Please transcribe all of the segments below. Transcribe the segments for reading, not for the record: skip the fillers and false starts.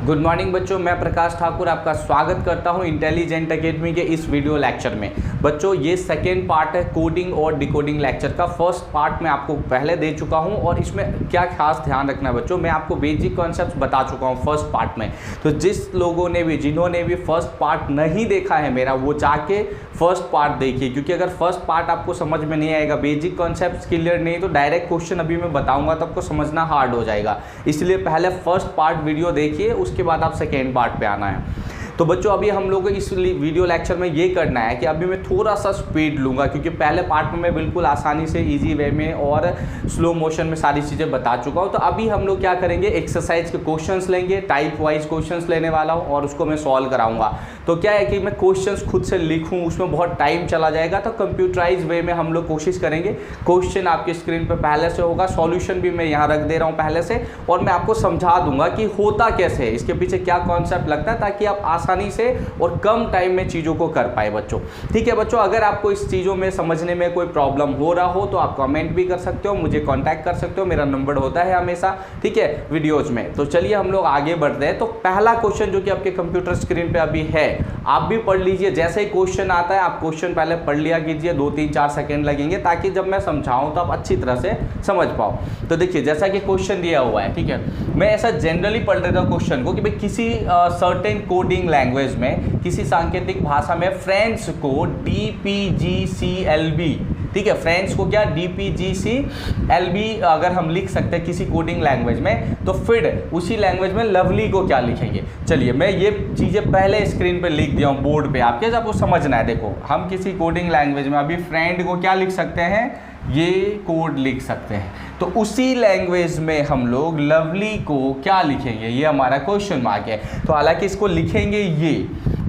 Good morning बच्चों, मैं प्रकाश ठाकुर आपका स्वागत करता हूं इंटेलिजेंट एकेडमी के इस वीडियो लेक्चर में। बच्चों ये सेकेंड पार्ट है कोडिंग और डिकोडिंग लेक्चर का। फर्स्ट पार्ट मैं आपको पहले दे चुका हूं और इसमें क्या खास ध्यान रखना है बच्चों, मैं आपको बेसिक कॉन्सेप्ट्स बता चुका हूं फर्स्ट पार्ट में। तो जिन्होंने भी फर्स्ट पार्ट नहीं देखा है मेरा, वो जाके फर्स्ट पार्ट देखिए, क्योंकि अगर फर्स्ट पार्ट आपको समझ में नहीं आएगा, बेसिक कॉन्सेप्ट्स क्लियर नहीं, तो डायरेक्ट क्वेश्चन अभी मैं बताऊंगा तो आपको समझना हार्ड हो जाएगा। इसलिए पहले फर्स्ट पार्ट वीडियो देखिए, उसके बाद आप सेकेंड पार्ट पे आना है। तो बच्चों अभी हम लोग को इस वीडियो लेक्चर में ये करना है कि अभी मैं थोड़ा सा स्पीड लूँगा, क्योंकि पहले पार्ट में मैं बिल्कुल आसानी से इजी वे में और स्लो मोशन में सारी चीज़ें बता चुका हूँ। तो अभी हम लोग क्या करेंगे, एक्सरसाइज के क्वेश्चंस लेंगे, टाइप वाइज क्वेश्चंस लेने वाला हूँ और उसको मैं सॉल्व कराऊंगा। तो क्या है कि मैं क्वेश्चंस खुद से लिखूँ, उसमें बहुत टाइम चला जाएगा, तो कंप्यूटराइज वे में हम लोग कोशिश करेंगे। क्वेश्चन आपकी स्क्रीन पर पहले से होगा, सॉल्यूशन भी मैं यहाँ रख दे रहा हूँ पहले से, और मैं आपको समझा दूंगा कि होता कैसे है, इसके पीछे क्या कॉन्सेप्ट लगता है, ताकि आप आसानी से और कम टाइम में चीज़ों को कर पाए बच्चों। ठीक है बच्चों, अगर आपको इस चीज़ों में समझने में कोई प्रॉब्लम हो रहा हो तो आप कमेंट भी कर सकते हो, मुझे कांटेक्ट कर सकते हो, मेरा नंबर होता है हमेशा, ठीक है, वीडियोज में। तो चलिए हम लोग आगे बढ़ते हैं। तो पहला क्वेश्चन जो कि आपके कंप्यूटर स्क्रीन पे अभी है, आप भी पढ़ लीजिए। जैसे ही क्वेश्चन आता है आप क्वेश्चन पहले पढ़ लिया कीजिए, 2-3-4 सेकेंड लगेंगे, ताकि जब मैं समझाऊं तो आप अच्छी तरह से समझ पाओ। तो देखिए जैसा कि क्वेश्चन दिया हुआ है, ठीक है, मैं ऐसा जनरली पढ़ देता हूँ क्वेश्चन को कि भाई किसी सर्टेन कोडिंग लैंग्वेज में, किसी सांकेतिक भाषा में फ्रेंड्स को DPGCLB, ठीक है, फ्रेंड्स को क्या DPGCLB अगर हम लिख सकते हैं किसी कोडिंग लैंग्वेज में, तो फिर उसी लैंग्वेज में लवली को क्या लिखेंगे। चलिए मैं ये चीज़ें पहले स्क्रीन पे लिख दिया हूँ बोर्ड पे, आपके आपको समझना है। देखो हम किसी कोडिंग लैंग्वेज में अभी फ्रेंड को क्या लिख सकते हैं, ये कोड लिख सकते हैं, तो उसी लैंग्वेज में हम लोग लवली को क्या लिखेंगे, ये हमारा क्वेश्चन मार्क है। तो हालांकि इसको लिखेंगे ये,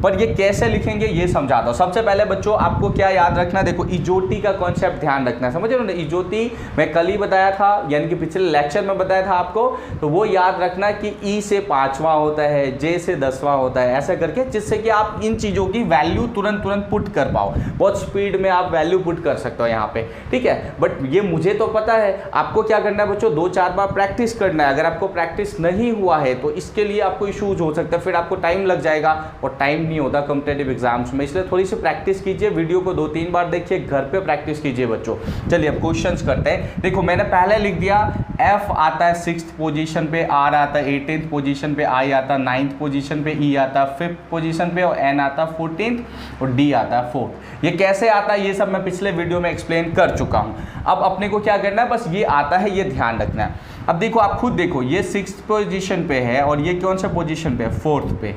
पर ये कैसे लिखेंगे ये समझाता हूँ। सबसे पहले बच्चों आपको क्या याद रखना है, देखो इजोटी का कॉन्सेप्ट ध्यान रखना है, समझ रहे हो ना। इजोटी मैं कल ही बताया था, यानी कि पिछले लेक्चर में बताया था आपको, तो वो याद रखना कि ई से 5वां होता है, जे से 10वां होता है, ऐसा करके, जिससे कि आप इन चीज़ों की वैल्यू तुरंत पुट कर पाओ। बहुत स्पीड में आप वैल्यू पुट कर सकते हो यहाँ पे, ठीक है। बट ये मुझे तो पता है, आपको क्या करना है बच्चों, 2-4 बार प्रैक्टिस करना है। अगर आपको प्रैक्टिस नहीं हुआ है तो इसके लिए आपको इशूज हो सकता है, फिर आपको टाइम लग जाएगा, और टाइम होता कॉम्पिटिटिव एग्जाम्स में, इसलिए थोड़ी सी प्रैक्टिस कीजिए। वीडियो को 2-3 बार देखिए, घर पे प्रैक्टिस कीजिए बच्चों। चलिए अब क्वेश्चंस करते हैं। देखो मैंने पहले लिख दिया, F आता है 6th पोजीशन पे, R आता है 18th पोजीशन पे, I आता है 9th पोजीशन पे, E आता है 5th पोजीशन पे, और N आता है 14th, और D आता है 4th। ये कैसे आता है ये सब मैं पिछले वीडियो में एक्सप्लेन कर चुका हूँ। अब अपने को क्या करना है, बस ये आता है ये ध्यान रखना है। अब देखो आप खुद देखो, ये 6th पोजीशन पे है और ये कौन सा पोजीशन पे है, 4th पे।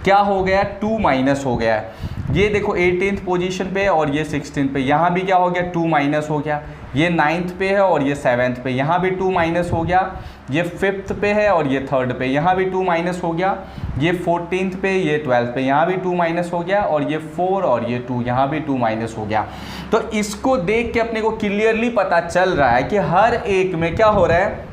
क्या हो गया, 2 माइनस हो गया है। ये देखो 18th पोजीशन पे और ये 16th पे, यहाँ भी क्या हो गया, 2 माइनस हो गया। ये 9th पे है और ये 7th पे, यहाँ भी 2 माइनस हो गया। ये 5th पे है और ये 3rd पे, यहाँ भी 2 माइनस हो गया। ये 14th पे, ये 12th पे, यहाँ भी 2 माइनस हो गया। और ये 4 और ये 2, यहाँ भी 2 माइनस हो गया। तो इसको देख के अपने को क्लियरली पता चल रहा है कि हर एक में क्या हो रहा है,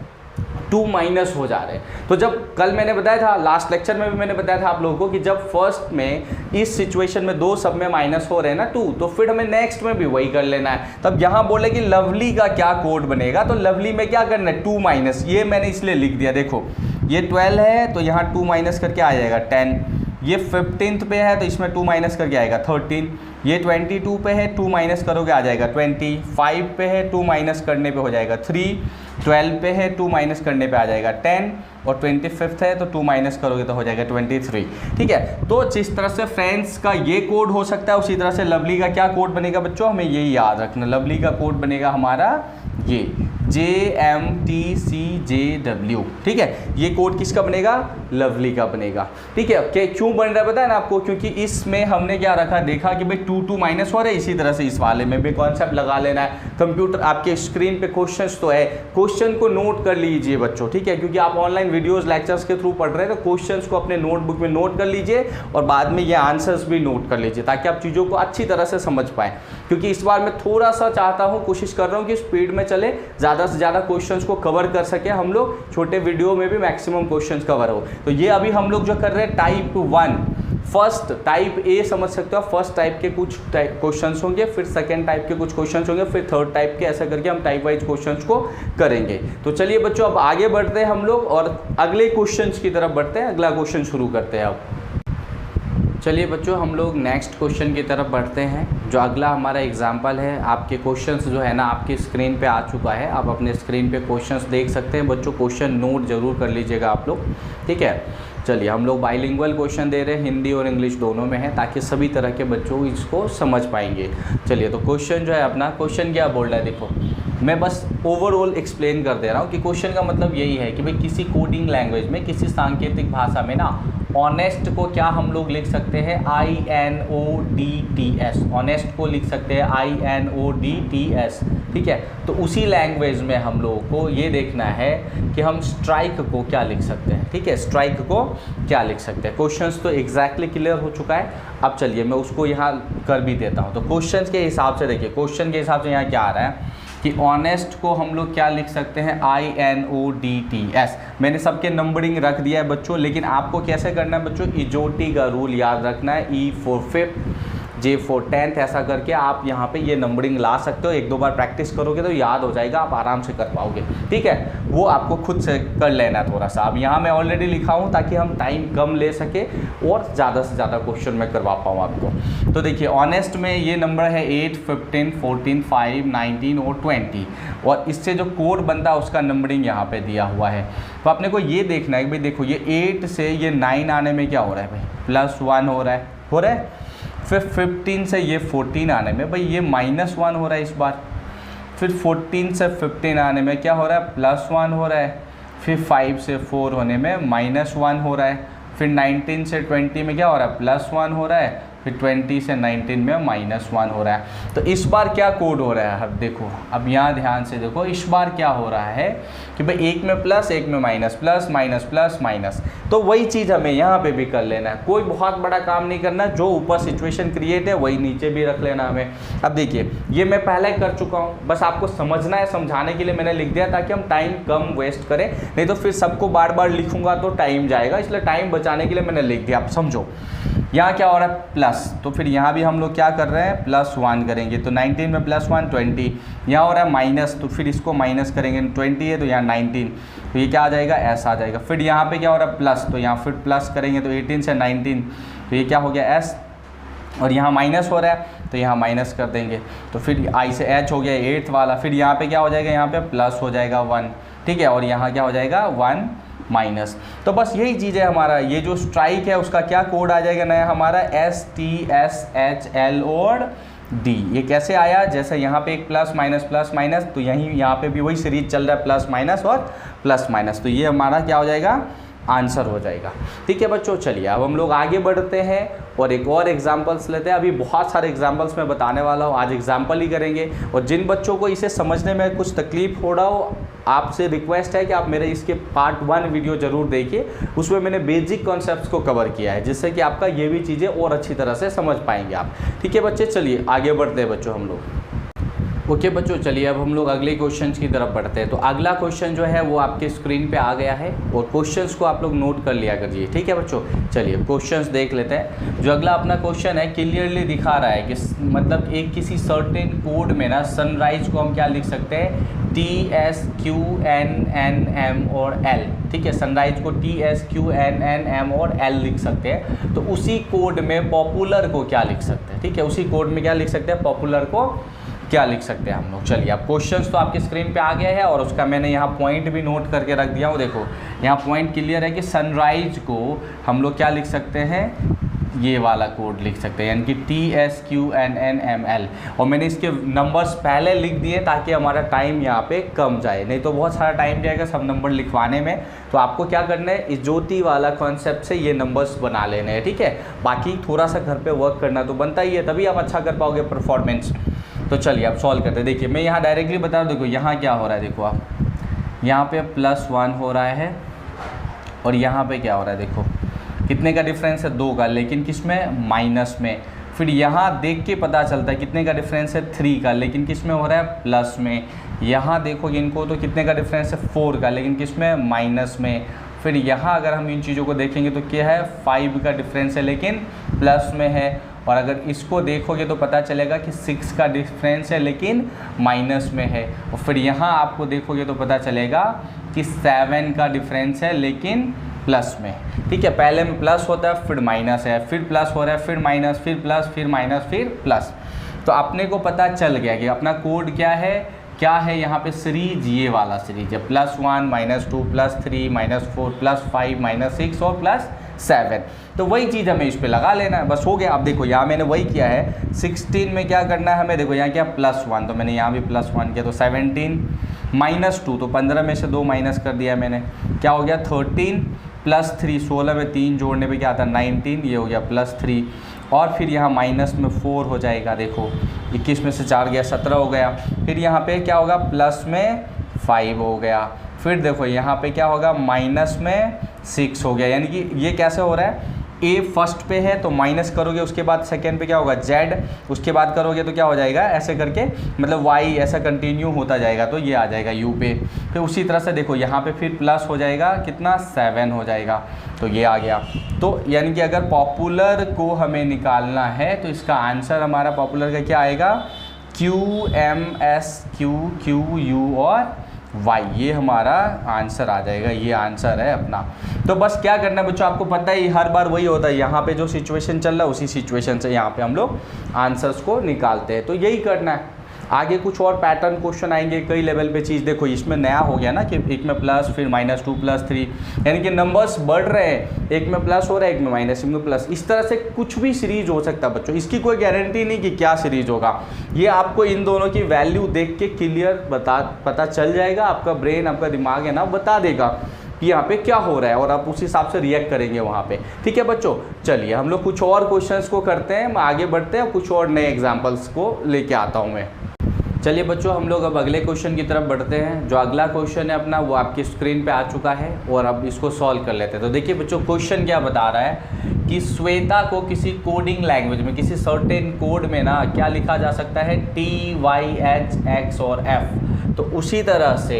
2 माइनस हो जा रहे हैं। तो जब कल मैंने बताया था, लास्ट लेक्चर में भी मैंने बताया था आप लोगों को, कि जब फर्स्ट में इस सिचुएशन में 2 सब में माइनस हो रहे हैं ना 2, तो फिर हमें नेक्स्ट में भी वही कर लेना है। तब यहाँ बोले कि लवली का क्या कोड बनेगा, तो लवली में क्या करना है, 2 माइनस, ये मैंने इसलिए लिख दिया। देखो ये 12 है तो यहाँ 2 माइनस करके आ जाएगा 10। ये 15th पे है तो इसमें 2 माइनस करके आएगा 13। ये 22 पे है, 2 माइनस करोगे आ जाएगा 20। 5 पे है, 2 माइनस करने पे हो जाएगा 3। 12 पे है, 2 माइनस करने पे आ जाएगा 10। और 25th है तो 2 माइनस करोगे तो हो जाएगा 23। ठीक है, तो जिस तरह से फ्रेंड्स का ये कोड हो सकता है, उसी तरह से लवली का क्या कोड बनेगा बच्चों, हमें यही याद रखना। लवली का कोड बनेगा हमारा ये JMTCJW, ठीक है। ये कोड किसका बनेगा, लवली का बनेगा, ठीक है। क्यों बन रहा है पता है ना आपको, क्योंकि इसमें हमने क्या रखा, देखा कि भाई 2 माइनस हो रहा है, इसी तरह से इस वाले में भी कॉन्सेप्ट लगा लेना है। कंप्यूटर आपके स्क्रीन पे क्वेश्चंस तो है, क्वेश्चन को नोट कर लीजिए बच्चों, ठीक है, क्योंकि आप ऑनलाइन वीडियोस लेक्चर्स के थ्रू पढ़ रहे हैं, तो क्वेश्चंस को अपने नोटबुक में नोट कर लीजिए और बाद में ये आंसर्स भी नोट कर लीजिए, ताकि आप चीज़ों को अच्छी तरह से समझ पाएँ। क्योंकि इस बार मैं थोड़ा सा चाहता हूँ, कोशिश कर रहा हूँ कि स्पीड में चले, ज़्यादा से ज़्यादा क्वेश्चंस को कवर कर सके हम लोग, छोटे वीडियो में भी मैक्सिमम क्वेश्चंस कवर हो। तो ये अभी हम लोग जो कर रहे हैं टाइप 1 फर्स्ट टाइप ए समझ सकते हो, फर्स्ट टाइप के कुछ क्वेश्चंस होंगे, फिर सेकंड टाइप के कुछ क्वेश्चंस होंगे, फिर थर्ड टाइप के, ऐसा करके हम टाइप वाइज क्वेश्चंस को करेंगे। तो चलिए बच्चों अब आगे बढ़ते हैं हम लोग और अगले क्वेश्चंस की तरफ बढ़ते हैं, अगला क्वेश्चन शुरू करते हैं अब। चलिए बच्चों हम लोग नेक्स्ट क्वेश्चन की तरफ बढ़ते हैं। जो अगला हमारा एग्जाम्पल है, आपके क्वेश्चंस जो है ना आपकी स्क्रीन पे आ चुका है, आप अपने स्क्रीन पे क्वेश्चंस देख सकते हैं। बच्चों क्वेश्चन नोट जरूर कर लीजिएगा आप लोग, ठीक है। चलिए हम लोग बाइलिंगुअल क्वेश्चन दे रहे हैं, हिंदी और इंग्लिश दोनों में है, ताकि सभी तरह के बच्चों इसको समझ पाएंगे। चलिए तो क्वेश्चन जो है अपना, क्वेश्चन क्या बोल रहा है देखो, मैं बस ओवरऑल एक्सप्लेन कर दे रहा हूँ कि क्वेश्चन का मतलब यही है कि भाई किसी कोडिंग लैंग्वेज में, किसी सांकेतिक भाषा में ना ऑनेस्ट को क्या हम लोग लिख सकते हैं, INODTS, ऑनेस्ट को लिख सकते हैं INODTS, ठीक है। तो उसी लैंग्वेज में हम लोगों को ये देखना है कि हम स्ट्राइक को क्या लिख सकते हैं, ठीक है, स्ट्राइक को क्या लिख सकते हैं। क्वेश्चंस तो एग्जैक्टली क्लियर हो चुका है। अब चलिए मैं उसको यहाँ कर भी देता हूँ। तो क्वेश्चन के हिसाब से देखिए, क्वेश्चन के हिसाब से यहाँ क्या आ रहा है कि ऑनेस्ट को हम लोग क्या लिख सकते हैं, INODTS। मैंने सबके नंबरिंग रख दिया है बच्चों, लेकिन आपको कैसे करना है बच्चों, इजोटी का रूल याद रखना है, E for 5th, J for 10th, ऐसा करके आप यहाँ पे ये नंबरिंग ला सकते हो। एक दो बार प्रैक्टिस करोगे तो याद हो जाएगा, आप आराम से कर पाओगे, ठीक है। वो आपको खुद से कर लेना है थोड़ा सा। अब यहाँ मैं ऑलरेडी लिखा हूँ ताकि हम टाइम कम ले सके और ज़्यादा से ज़्यादा क्वेश्चन मैं करवा पाऊँ आपको। तो देखिए ऑनेस्ट में ये नंबर है 8, 15, 14, 5, 19 और 20, और इससे जो कोड बनता है उसका नंबरिंग यहाँ पे दिया हुआ है। तो आपने को ये देखना है कि भाई देखो ये 8 से ये 9 आने में क्या हो रहा है भाई, +1 हो रहा है। फिर 15 से ये 14 आने में भाई ये -1 हो रहा है इस बार। फिर 14 से 15 आने में क्या हो रहा है, +1 हो रहा है। फिर 5 से 4 होने में -1 हो रहा है। फिर 19 से 20 में क्या हो रहा है, +1 हो रहा है। फिर 20 से 19 में -1 हो रहा है। तो इस बार क्या कोड हो रहा है, अब देखो, अब यहाँ ध्यान से देखो, इस बार क्या हो रहा है कि भाई एक में प्लस, एक में minus, plus minus plus minus. तो वही चीज़ हमें यहाँ पे भी कर लेना है, कोई बहुत बड़ा काम नहीं करना, जो ऊपर सिचुएशन क्रिएट है वही नीचे भी रख लेना हमें। अब देखिए ये मैं पहले कर चुका हूँ, बस आपको समझना है, समझाने के लिए मैंने लिख दिया ताकि हम टाइम कम वेस्ट करें, नहीं तो फिर सबको बार बार लिखूंगा तो टाइम जाएगा, इसलिए टाइम बचाने के लिए मैंने लिख दिया। आप समझो यहाँ क्या हो रहा है, प्लस, तो फिर यहाँ भी हम लोग क्या कर रहे हैं, +1 करेंगे। तो 19 में +1 20, यहाँ हो रहा है माइनस, तो फिर इसको माइनस करेंगे, 20 है तो यहाँ 19, तो ये क्या आ जाएगा, S आ जाएगा। फिर यहाँ पे क्या हो रहा है, प्लस, तो यहाँ फिर प्लस करेंगे तो 18 से 19, तो ये क्या हो गया, S, और यहाँ माइनस हो रहा है तो यहाँ माइनस कर देंगे, तो फिर I से H हो गया 8th वाला। फिर यहाँ पे क्या हो जाएगा, यहाँ पे प्लस हो जाएगा 1, ठीक है, और यहाँ क्या हो जाएगा 1 माइनस। तो बस यही चीज़ है हमारा, ये जो स्ट्राइक है उसका क्या कोड आ जाएगा नया हमारा, STSHL और D। ये कैसे आया, जैसे यहाँ पे एक प्लस माइनस, तो यहीं यहाँ पे भी वही सीरीज चल रहा है, प्लस माइनस और प्लस माइनस, तो ये हमारा क्या हो जाएगा, आंसर हो जाएगा। ठीक है बच्चों, चलिए अब हम लोग आगे बढ़ते हैं और एक और एग्जाम्पल्स लेते हैं। अभी बहुत सारे एग्जाम्पल्स मैं बताने वाला हूँ, आज एग्जाम्पल ही करेंगे। और जिन बच्चों को इसे समझने में कुछ तकलीफ हो रहा हो, आपसे रिक्वेस्ट है कि आप मेरे इसके पार्ट 1 वीडियो ज़रूर देखिए, उसमें मैंने बेसिक कॉन्सेप्ट्स को कवर किया है, जिससे कि आपका ये भी चीज़ें और अच्छी तरह से समझ पाएंगे आप। ठीक है बच्चे, चलिए आगे बढ़ते हैं बच्चों हम लोग। ओके बच्चों, चलिए अब हम लोग अगले क्वेश्चंस की तरफ बढ़ते हैं। तो अगला क्वेश्चन जो है वो आपके स्क्रीन पे आ गया है और क्वेश्चंस को आप लोग नोट कर लिया करिए। ठीक है बच्चों, चलिए क्वेश्चंस देख लेते हैं। जो अगला अपना क्वेश्चन है क्लियरली दिखा रहा है कि मतलब एक किसी सर्टेन कोड में ना सनराइज को हम क्या लिख सकते हैं, TSQNNM और L। ठीक है, सनराइज को TSQNNM और L लिख सकते हैं। तो उसी कोड में पॉपुलर को क्या लिख सकते हैं, ठीक है, उसी कोड में क्या लिख सकते हैं, पॉपुलर को क्या लिख सकते हैं हम लोग। चलिए अब क्वेश्चंस तो आपकी स्क्रीन पे आ गया है और उसका मैंने यहाँ पॉइंट भी नोट करके रख दिया हूँ। देखो यहाँ पॉइंट क्लियर है कि सनराइज को हम लोग क्या लिख सकते हैं, ये वाला कोड लिख सकते हैं, यानी कि TSQNNML। और मैंने इसके नंबर्स पहले लिख दिए ताकि हमारा टाइम यहाँ पे कम जाए, नहीं तो बहुत सारा टाइम जाएगा सब नंबर लिखवाने में। तो आपको क्या करना है, इस ज्योति वाला कॉन्सेप्ट से ये नंबर्स बना लेने हैं। ठीक है, बाकी थोड़ा सा घर पे वर्क करना तो बनता ही है, तभी आप अच्छा कर पाओगे परफॉर्मेंस। तो चलिए आप सॉल्व करते हैं। देखिए मैं यहाँ डायरेक्टली बता दूँ, देखो यहाँ क्या हो रहा है, देखो आप यहाँ पे +1 हो रहा है और यहाँ पे क्या हो रहा है, देखो कितने का डिफरेंस है, 2 का, लेकिन किस में, माइनस में। फिर यहाँ देख के पता चलता है कितने का डिफरेंस है, 3 का, लेकिन किस में हो रहा है, प्लस में। यहाँ देखो इनको तो कितने का डिफरेंस है, 4 का, लेकिन किस में, माइनस में। फिर यहाँ अगर हम इन चीज़ों को देखेंगे तो क्या है, 5 का डिफरेंस है लेकिन प्लस में है। और अगर इसको देखोगे तो पता चलेगा कि 6 का डिफरेंस है लेकिन माइनस में है। और फिर यहाँ आपको देखोगे तो पता चलेगा कि 7 का डिफरेंस है लेकिन प्लस में। ठीक है, पहले में प्लस होता है फिर माइनस है, फिर प्लस हो रहा है, फिर माइनस, फिर प्लस, फिर माइनस, फिर प्लस। तो अपने को पता चल गया कि अपना कोड क्या है यहाँ पे सीरीज, ये वाला सीरीज है, +1 -2 +3 -4 +5 -6 और +7। तो वही चीज़ हमें इस पे लगा लेना है, बस हो गया। अब देखो यहाँ मैंने वही किया है, 16 में क्या करना है हमें, देखो यहाँ क्या +1, तो मैंने यहाँ भी +1 किया, तो 17 -2, तो 15 में से 2 माइनस कर दिया मैंने, क्या हो गया 13 +3, 16 में 3 जोड़ने पे क्या आता है 19, ये हो गया +3। और फिर यहाँ माइनस में 4 हो जाएगा, देखो 21 में से 4 गया 17 हो गया। फिर यहाँ पे क्या होगा, प्लस में 5 हो गया। फिर देखो यहाँ पे क्या होगा, माइनस में 6 हो गया। यानी कि ये कैसे हो रहा है, ए फर्स्ट पे है तो माइनस करोगे, उसके बाद सेकेंड पे क्या होगा जेड, उसके बाद करोगे तो क्या हो जाएगा, ऐसे करके मतलब वाई ऐसा कंटिन्यू होता जाएगा, तो ये आ जाएगा यू पे। फिर उसी तरह से देखो यहाँ पे फिर प्लस हो जाएगा, कितना 7 हो जाएगा, तो ये आ गया। तो यानी कि अगर पॉपुलर को हमें निकालना है तो इसका आंसर हमारा पॉपुलर का क्या आएगा, QMSQ और वाई, ये हमारा आंसर आ जाएगा, ये आंसर है अपना। तो बस क्या करना है बच्चों, आपको पता है हर बार वही होता है, यहाँ पे जो सिचुएशन चल रहा है उसी सिचुएशन से यहाँ पे हम लोग आंसर्स को निकालते हैं, तो यही करना है। आगे कुछ और पैटर्न क्वेश्चन आएंगे कई लेवल पे चीज़। देखो इसमें नया हो गया ना कि एक में प्लस, फिर -2 +3, यानी कि नंबर्स बढ़ रहे हैं, एक में प्लस हो रहा है, एक में माइनस, एक में प्लस, इस तरह से कुछ भी सीरीज हो सकता है बच्चों। इसकी कोई गारंटी नहीं कि क्या सीरीज होगा, ये आपको इन दोनों की वैल्यू देख के क्लियर पता चल जाएगा, आपका ब्रेन, आपका दिमाग है ना बता देगा कि यहाँ पे क्या हो रहा है और आप उस हिसाब से रिएक्ट करेंगे वहाँ पे। ठीक है बच्चों, चलिए हम लोग कुछ और क्वेश्चंस को करते हैं, आगे बढ़ते हैं, कुछ और नए एग्जाम्पल्स को लेके आता हूँ मैं। चलिए बच्चों हम लोग अब अगले क्वेश्चन की तरफ बढ़ते हैं। जो अगला क्वेश्चन है अपना वो आपकी स्क्रीन पे आ चुका है और अब इसको सॉल्व कर लेते हैं। तो देखिए बच्चों क्वेश्चन क्या बता रहा है कि श्वेता को किसी कोडिंग लैंग्वेज में, किसी सर्टेन कोड में ना क्या लिखा जा सकता है, T, Y, H, X और F। तो उसी तरह से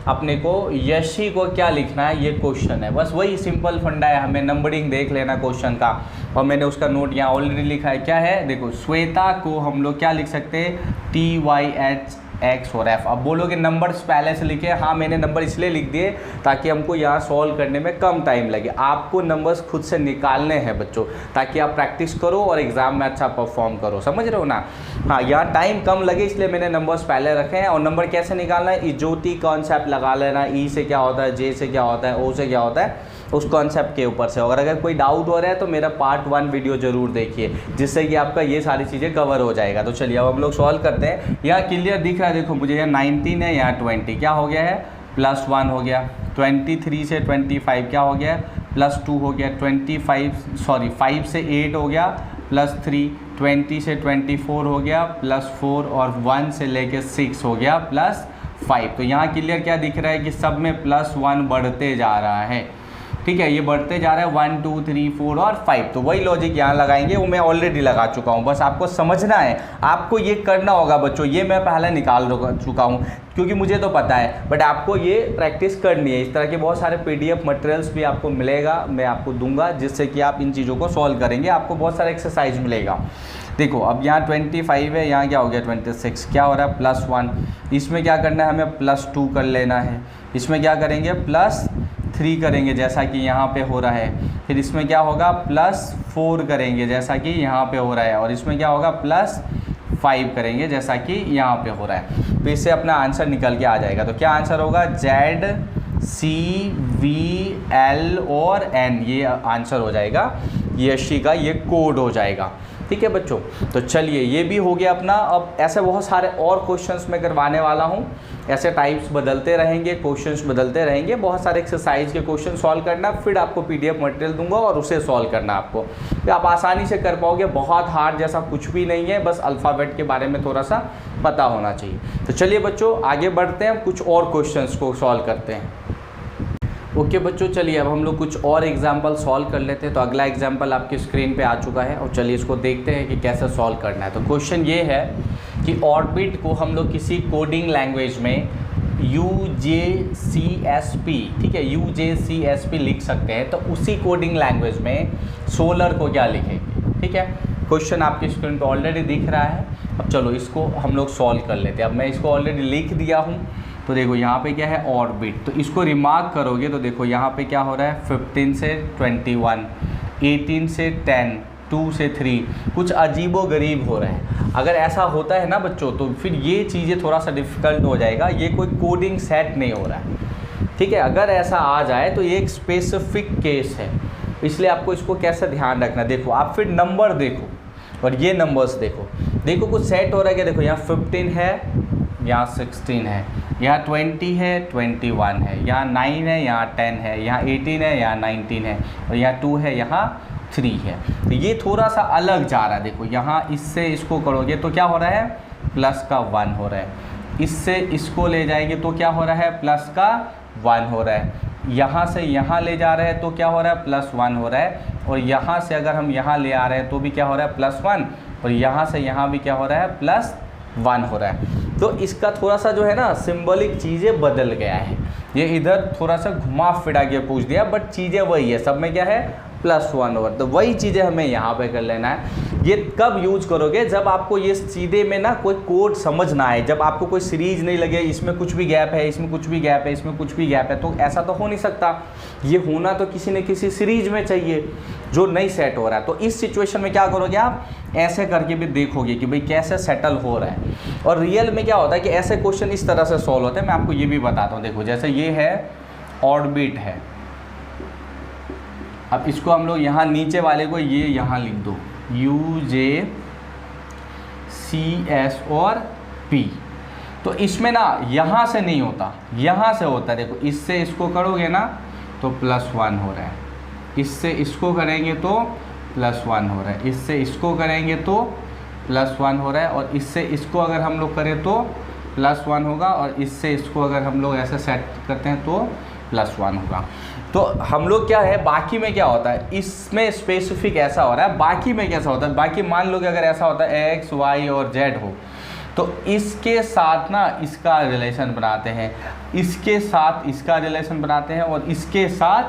अपने को यशी को क्या लिखना है, ये क्वेश्चन है। बस वही सिंपल फंडा है, हमें नंबरिंग देख लेना क्वेश्चन का, और मैंने उसका नोट यहाँ ऑलरेडी लिखा है। क्या है देखो, श्वेता को हम लोग क्या लिख सकते हैं, T, Y, H, X और F। अब बोलोगे नंबर्स पहले से लिखे, हाँ मैंने नंबर इसलिए लिख दिए ताकि हमको यहाँ सॉल्व करने में कम टाइम लगे। आपको नंबर्स खुद से निकालने हैं बच्चों, ताकि आप प्रैक्टिस करो और एग्जाम में अच्छा परफॉर्म करो, समझ रहे हो ना। हाँ यहाँ टाइम कम लगे इसलिए मैंने नंबर्स पहले रखे हैं। और नंबर कैसे निकालना है, इजोती कॉन्सेप्ट लगा लेना, ई से क्या होता है, जे से क्या होता है, ओ से क्या होता है, उस कॉन्सेप्ट के ऊपर से। और अगर कोई डाउट हो रहा है तो मेरा पार्ट 1 वीडियो जरूर देखिए, जिससे कि आपका ये सारी चीज़ें कवर हो जाएगा। तो चलिए अब हम लोग सॉल्व करते हैं। यहाँ क्लियर दिख रहा है, देखो मुझे यहाँ 19 है, यहाँ 20 क्या हो गया है, +1 हो गया। 23 से 25 क्या हो गया, +2 हो गया। 5 से 8 हो गया, +3। 20 से 24 हो गया, +4 और 1 से लेके 6 हो गया, +5। तो यहाँ क्लियर क्या दिख रहा है कि सब में +1 बढ़ते जा रहा है। ठीक है, ये बढ़ते जा रहा है 1 2 3 4 और 5। तो वही लॉजिक यहाँ लगाएंगे, वो मैं ऑलरेडी लगा चुका हूँ, बस आपको समझना है, आपको ये करना होगा बच्चों। ये मैं पहले निकाल चुका हूँ क्योंकि मुझे तो पता है, बट आपको ये प्रैक्टिस करनी है। इस तरह के बहुत सारे PDF मटेरियल्स भी आपको मिलेगा, मैं आपको दूंगा, जिससे कि आप इन चीज़ों को सॉल्व करेंगे, आपको बहुत सारा एक्सरसाइज मिलेगा। देखो अब यहाँ 25 है, यहाँ क्या हो गया 26, क्या हो रहा है +1। इसमें क्या करना है हमें, +2 कर लेना है। इसमें क्या करेंगे, +3 करेंगे जैसा कि यहाँ पे हो रहा है। फिर इसमें क्या होगा, +4 करेंगे जैसा कि यहाँ पे हो रहा है। और इसमें क्या होगा, +5 करेंगे जैसा कि यहाँ पे हो रहा है। तो इससे अपना आंसर निकल के आ जाएगा। तो क्या आंसर होगा, Z, C, V, L और N, ये आंसर हो जाएगा यशी का, ये कोड हो जाएगा। ठीक है बच्चों, तो चलिए ये भी हो गया अपना। अब ऐसे बहुत सारे और क्वेश्चंस मैं करवाने वाला हूँ, ऐसे टाइप्स बदलते रहेंगे, क्वेश्चंस बदलते रहेंगे, बहुत सारे एक्सरसाइज के क्वेश्चन सॉल्व करना, फिर आपको PDF मटेरियल दूंगा और उसे सॉल्व करना आपको, तो आप आसानी से कर पाओगे। बहुत हार्ड जैसा कुछ भी नहीं है, बस अल्फ़ाबेट के बारे में थोड़ा सा पता होना चाहिए। तो चलिए बच्चों आगे बढ़ते हैं, कुछ और क्वेश्चंस को सॉल्व करते हैं। ओके बच्चों, चलिए अब हम लोग कुछ और एग्जाम्पल सॉल्व कर लेते हैं। तो अगला एग्जाम्पल आपकी स्क्रीन पे आ चुका है और चलिए इसको देखते हैं कि कैसे सॉल्व करना है। तो क्वेश्चन ये है कि ऑर्बिट को हम लोग किसी कोडिंग लैंग्वेज में UJCSP, ठीक है, UJCSP लिख सकते हैं, तो उसी कोडिंग लैंग्वेज में सोलर को क्या लिखेंगे, ठीक है। क्वेश्चन आपकी स्क्रीन पे ऑलरेडी दिख रहा है। अब चलो इसको हम लोग सॉल्व कर लेते हैं। अब मैं इसको ऑलरेडी लिख दिया हूँ, तो देखो यहाँ पे क्या है, ऑर्बिट, तो इसको रिमार्क करोगे तो देखो यहाँ पे क्या हो रहा है, 15 से 21, 18 से 10, 2 से 3, कुछ अजीबो गरीब हो रहा है। अगर ऐसा होता है ना बच्चों, तो फिर ये चीज़ें थोड़ा सा डिफ़िकल्ट हो जाएगा, ये कोई कोडिंग सेट नहीं हो रहा है, ठीक है। अगर ऐसा आ जाए तो ये एक स्पेसिफिक केस है, इसलिए आपको इसको कैसे ध्यान रखना। देखो आप फिर नंबर देखो और ये नंबर्स देखो, देखो कुछ सेट हो रहा है क्या, देखो यहाँ 15 है, यहाँ 16 है, यहाँ 20 है, 21 है, यहाँ 9 है, यहाँ 10 है, यहाँ 18 है, यहाँ 19 है, और यहाँ 2 है, यहाँ 3 है। तो ये थोड़ा सा अलग जा रहा है। देखो यहाँ इससे इसको करोगे तो क्या हो रहा है, प्लस का 1 हो रहा है, इससे इसको ले जाएंगे तो क्या हो रहा है, प्लस का 1 हो रहा है, यहाँ से यहाँ ले जा रहे हैं तो क्या हो रहा है, प्लस 1 हो रहा है, और यहाँ से अगर हम यहाँ ले आ रहे हैं तो भी क्या हो रहा है, प्लस 1, और यहाँ से यहाँ भी क्या हो रहा है, प्लस 1 हो रहा है। तो इसका थोड़ा सा जो है ना सिंबलिक चीज़ें बदल गया है, ये इधर थोड़ा सा घुमा फिरा के पूछ दिया, बट चीज़ें वही है, सब में क्या है, +1 ओवर। तो वही चीज़ें हमें यहाँ पे कर लेना है। ये कब यूज करोगे, जब आपको ये सीधे में ना कोई कोड समझ ना आए, जब आपको कोई सीरीज नहीं लगे, इसमें कुछ भी गैप है, इसमें कुछ भी गैप है, इसमें कुछ भी गैप है, तो ऐसा तो हो नहीं सकता। ये होना तो किसी न किसी सीरीज में चाहिए जो नहीं सेट हो रहा है। तो इस सिचुएशन में क्या करोगे, आप ऐसे करके भी देखोगे कि भाई कैसे सेटल हो रहा है। और रियल में क्या होता है कि ऐसे क्वेश्चन इस तरह से सॉल्व होते हैं। मैं आपको ये भी बताता हूँ। देखो जैसे ये है ऑर्बिट है, अब इसको हम लोग यहाँ नीचे वाले को ये यहाँ लिख दो UJCS और P। तो इसमें ना यहाँ से नहीं होता, यहाँ से होता है। देखो इससे इसको करोगे ना तो +1 हो रहा है, इससे इसको करेंगे तो +1 हो रहा है, इससे इसको करेंगे तो +1 हो रहा है, और इससे इसको अगर हम लोग करें तो +1 होगा, और इससे इसको अगर हम लोग ऐसे सेट करते हैं तो +1 होगा। तो हम लोग क्या है, बाकी में क्या होता है, इसमें स्पेसिफिक ऐसा हो रहा है, बाकी में कैसा होता है, बाकी मान लो कि अगर ऐसा होता है X, Y और Z हो, तो इसके साथ ना इसका रिलेशन बनाते हैं, इसके साथ इसका रिलेशन बनाते हैं, और इसके साथ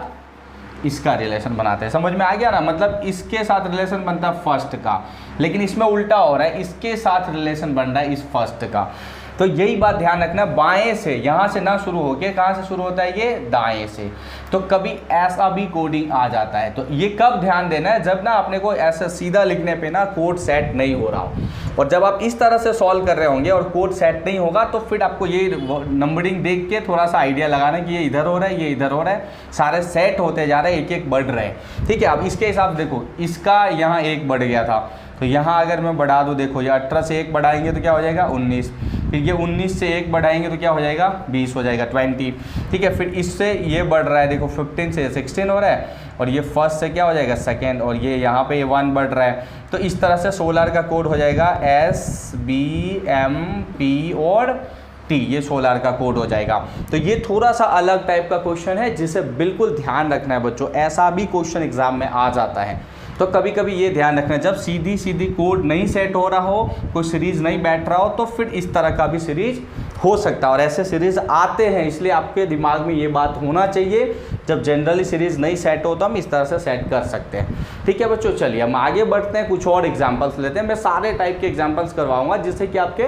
इसका रिलेशन बनाते हैं। समझ में आ गया ना, मतलब इसके साथ रिलेशन बनता है फर्स्ट का, लेकिन इसमें उल्टा हो रहा है, इसके साथ रिलेशन बन रहा है इस फर्स्ट का। तो यही बात ध्यान रखना, बाएं से, यहाँ से ना शुरू होके कहाँ से शुरू होता है, ये दाएं से। तो कभी ऐसा भी कोडिंग आ जाता है। तो ये कब ध्यान देना है, जब ना अपने को ऐसा सीधा लिखने पे ना कोड सेट नहीं हो रहा हो, और जब आप इस तरह से सॉल्व कर रहे होंगे और कोड सेट नहीं होगा, तो फिर आपको ये नंबरिंग देख के थोड़ा सा आइडिया लगाना कि ये इधर हो रहा है, ये इधर हो रहा है, सारे सेट होते जा रहे हैं, एक एक बढ़ रहे हैं। ठीक है, अब इसके हिसाब से देखो, इसका यहाँ 1 बढ़ गया था, तो यहाँ अगर मैं बढ़ा दूँ, देखो ये 18 से 1 बढ़ाएंगे तो क्या हो जाएगा 19, फिर ये 19 से 1 बढ़ाएंगे तो क्या हो जाएगा 20 हो जाएगा 20। ठीक है, फिर इससे ये बढ़ रहा है, देखो 15 से 16 हो रहा है, और ये फर्स्ट से क्या हो जाएगा सेकेंड, और ये यहाँ पे 1 बढ़ रहा है। तो इस तरह से सोलर का कोड हो जाएगा SBMP और T, ये सोलर का कोड हो जाएगा। तो ये थोड़ा सा अलग टाइप का क्वेश्चन है, जिसे बिल्कुल ध्यान रखना है बच्चों। ऐसा भी क्वेश्चन एग्जाम में आ जाता है, तो कभी कभी ये ध्यान रखना है, जब सीधी सीधी कोड नहीं सेट हो रहा हो, कोई सीरीज़ नहीं बैठ रहा हो, तो फिर इस तरह का भी सीरीज हो सकता है। और ऐसे सीरीज़ आते हैं, इसलिए आपके दिमाग में ये बात होना चाहिए, जब जनरली सीरीज़ नहीं सेट हो तो हम इस तरह से सेट कर सकते हैं। ठीक है बच्चों, चलिए हम आगे बढ़ते हैं, कुछ और एग्जाम्पल्स लेते हैं। मैं सारे टाइप के एग्जाम्पल्स करवाऊंगा, जिससे कि आपके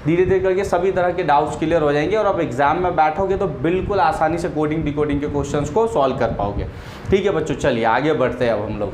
धीरे धीरे करके सभी तरह के डाउट्स क्लियर हो जाएंगे, और आप एग्जाम में बैठोगे तो बिल्कुल आसानी से कोडिंग डिकोडिंग के क्वेश्चंस को सॉल्व कर पाओगे। ठीक है बच्चों, चलिए आगे बढ़ते हैं अब हम लोग।